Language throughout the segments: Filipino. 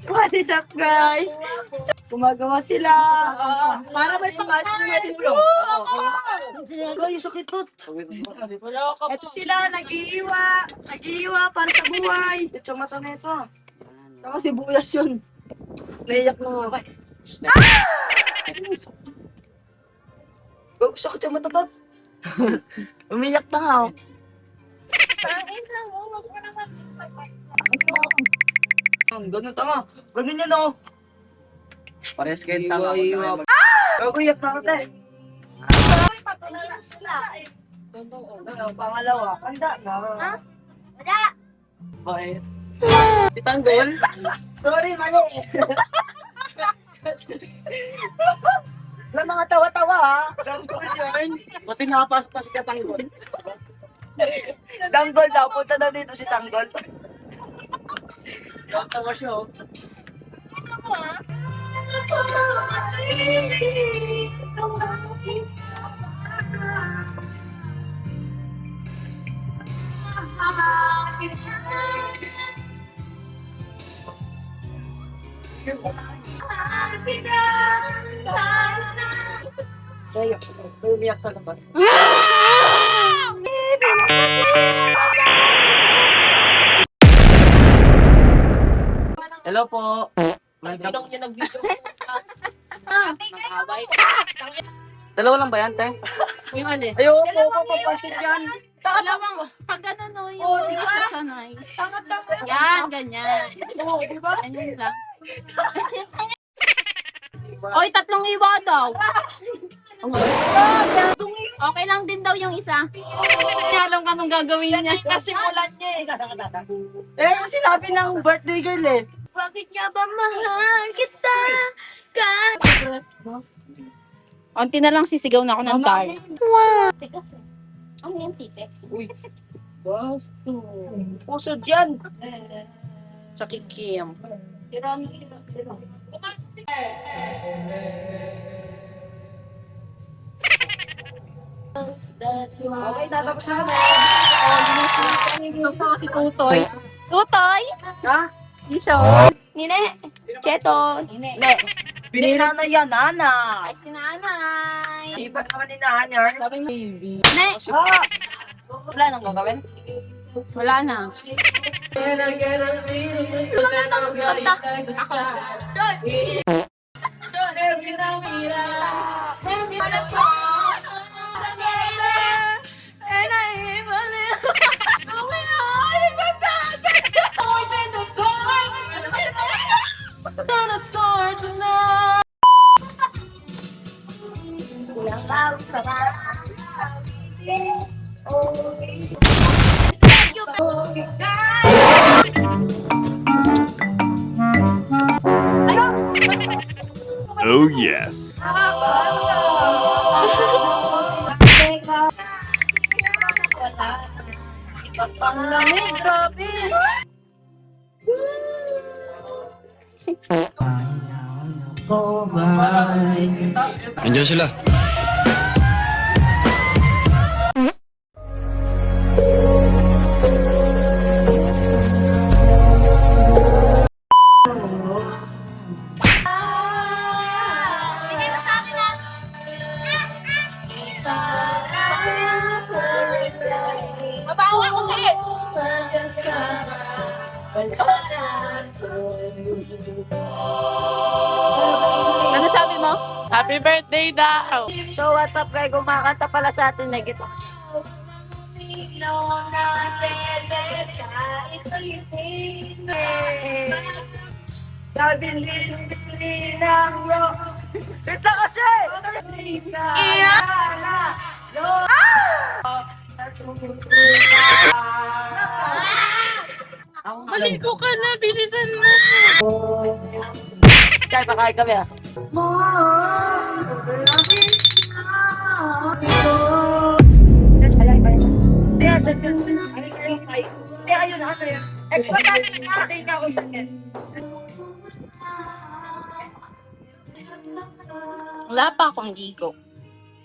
What is up, guys? Gumagawa sila. Para may pangkain. Ay, sakit tot. Ito sila, nag-iiwa. Nag-iiwa para sa buhay. Ito yung mata na ito. Tama si Buyas yun. Naiyak na nga. Oh, sakit yung mata tot. Umiyak na nga. Ganun tanga. Ganun yun o. Pares kayo tanga. Gaguyak na ate. Ay, patulala sila eh. Pangalawa, handa na. Ha? Handa! Bakit? Itanggol? Sorry, mali. Wala mga tawa-tawa ha. Tanggol yun. Pati nakapasok na si Katanggol. Tanggol daw, punta daw dito si Tanggol. Tawa siya oh. Kaya, umiyak sa labas. Hello po. Bilong niya nag-video. Away. Dalawa lang ba yan, te? Yung ano eh. Ayoko po, papapasin yan. Alam mo, pag gano'n no, yung Oh, di ba? sanay. Tanga-tanga. Yan, ganyan. Oo, di ba? Ganyan lang. Oy, 3 iwa daw. Okay lang din daw yung isa. Alam ka nung gagawin niya. Nasimulan niya eh. Eh, yung sinabi ng birthday girl eh. Bakit nga ba mahal kita? Onti na lang sisigaw na ako ng tar. Wow. Ano yan, tite? Uy. Basto. Puso dyan. Sa kikim. Sirang. Okay, tatapos na kami. Ito po si Tutoy. Tutoy? Ha? Isyo. Nine. Cheto. Nine. Ne. Binila na yan, Nana. Ay, si nanay. Ipat naman ni Nana. Sabi mo, ne. Ah. Wala nang gagawin? Wala na. Ako. Oh yes. Ang lamig, grabe. Andiyan sila. Bigay mo sa akin na. Mabaho ako din. Ano sabi mo? Happy birthday daw. So what's up guys? Kumakanta pala sa atin na gito. Nabili ng lo. Ito kasi! Iyala! Lo! Maligo ka na, bilisan mo. Kaya pakain kami ah. Ayun, ano yun? Expert natin natin ka kung saan yan. Wala pa akong ligo.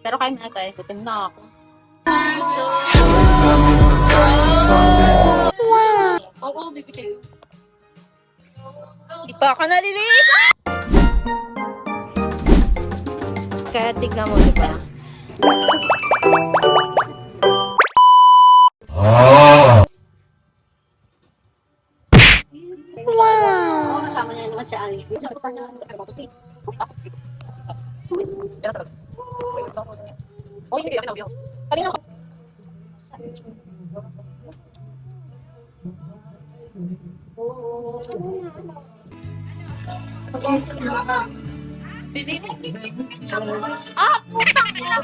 Pero kain na tayo, gutom na ako. Oo, bibigay. Baka naliliit! Kaya tignan mo, diba? Kasama niya naman si Ari. Kanina ko. Ah, putang ina.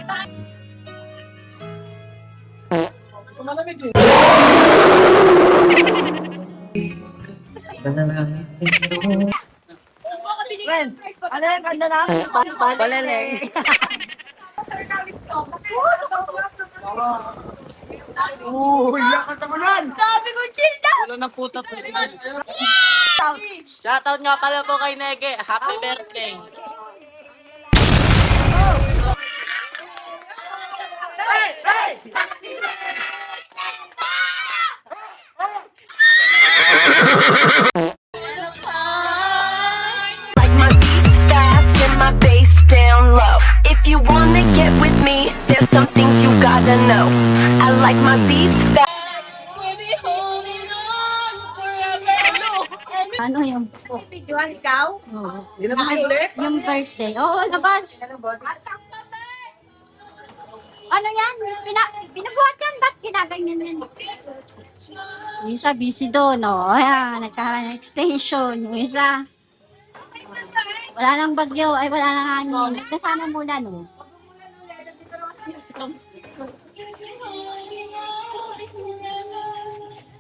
Friend, ano yung ganda na? Paleleng. Iyak ka naman! Sabi ko, chill na! Wala na puta. Shoutout nga pala po kay Nege. Happy birthday. Like my beats fast and my bass down low. If you wanna get with me, there's some things you gotta know. I like my beats fast. Ano yung Videoan ikaw? Hindi na ba ulit? yung birthday? Oo, labas. Ano yan? Binabuhat yan? Ba't ginaganyan yan? Yung isa busy doon, no? Ayan, nagkaroon ng extension. Yung isa, wala nang bagyo, ay wala nang hangin. Nagkasama muna, no?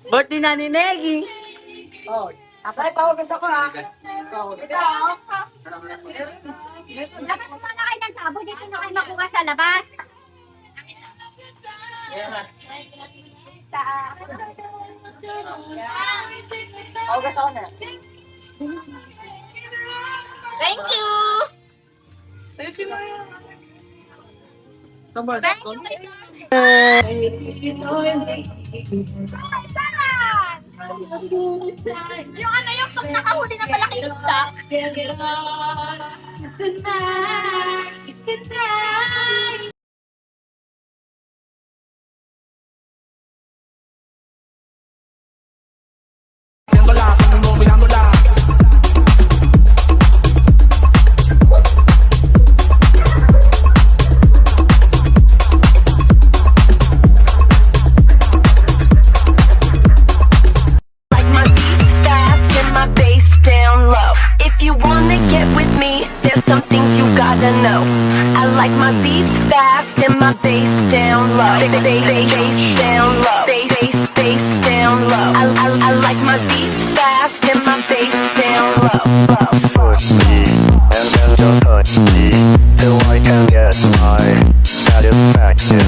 Birthday na ni Negi. Ay, pawagas ako ha. Ikaw? Dapat muna kayo ng tabo, dito na kayo makuha sa labas. Pawagas ako na. Thank you! Yung ano yung pag nakahuli ng malaking isda? Like my beats fast and my bass down low. If you wanna get with me, there's some things you gotta know. I like my beats fast and my bass down low. Bass down low. Bass down low. I like my beats fast and my bass down low. Push me, and then just touch me, till I can get my satisfaction.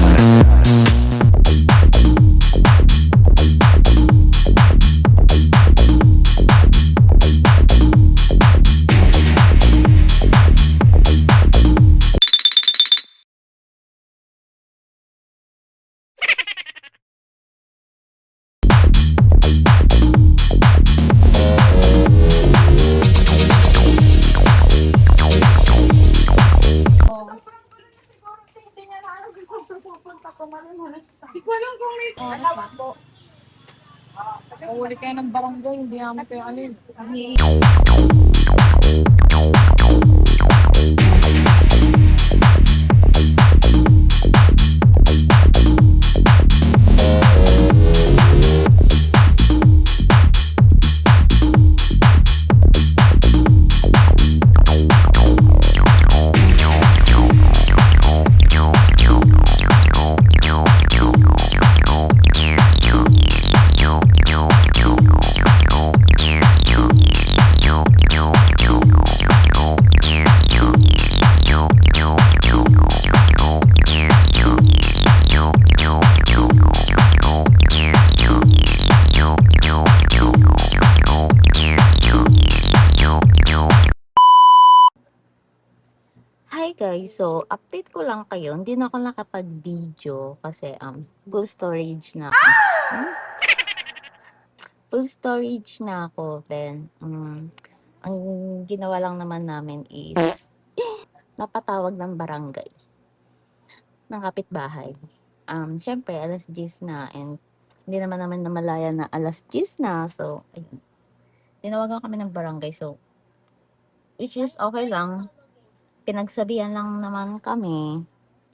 Huli kayo ng barangay, hindi namin kayo ano yun. Hi guys, so update ko lang kayo. Hindi na ako nakapag-video kasi full storage na ako. Full storage na ako. Then ang ginawa lang naman namin is napatawag ng barangay, ng kapitbahay. Syempre, alas 10 na and hindi naman namin namalaya na alas 10 na. So, ayun. Tinawagan kami ng barangay. So, which is okay lang. Pinagsabihan lang naman kami.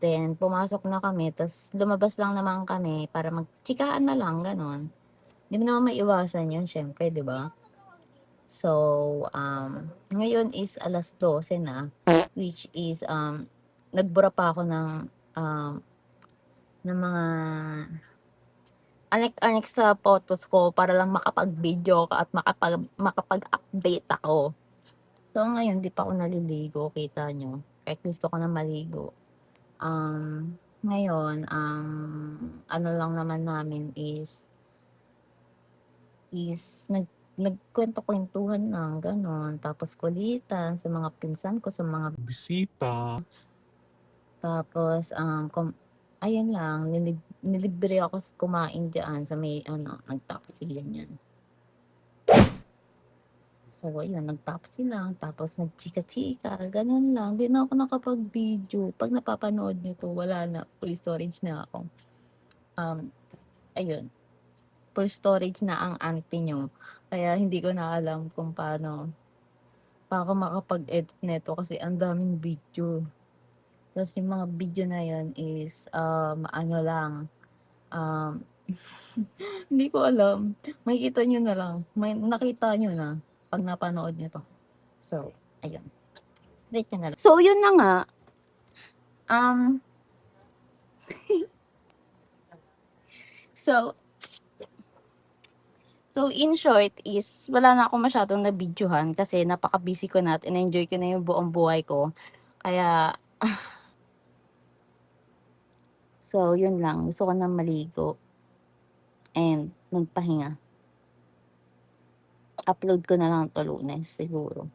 Then, pumasok na kami. Tapos, lumabas lang naman kami para magtsikaan na lang, ganun. Hindi mo naman maiwasan yun, syempre, di ba? So, ngayon is alas 12 na, which is, nagbura pa ako ng mga anek-anek sa photos ko para lang makapag-video ka at makapag-update ako. So, ngayon, di pa ako naliligo, kita nyo. Kahit gusto ko na maligo. Ngayon, ano lang naman namin is nagkwento-kwentuhan lang, ganon. Tapos kulitan sa mga pinsan ko, sa mga bisita. Tapos, ayun lang, nilibre ako kumain dyan sa may, nagtapos sila niyan. So, ayun, nagtapos sila, tapos nagchika-chika, ganun lang. Di na ako nakapag-video. Pag napapanood nyo to, wala na, full storage na ako. Ayun, full storage na ang auntie nyo. Kaya hindi ko na alam kung paano pa ako makapag-edit nito kasi ang daming video. Tapos yung mga video na yun is, ano lang, hindi ko alam. Makikita nyo na lang. Nakita nyo na pag napanood nyo to. So, ayun. Rate nyo na lang. So, yun na nga. So, in short is, wala na ako masyadong na-videohan kasi napaka-busy ko na at in-enjoy ko na yung buong buhay ko. Kaya, so, yun lang. Gusto ko na maligo and magpahinga. Upload ko na lang to Lunes siguro.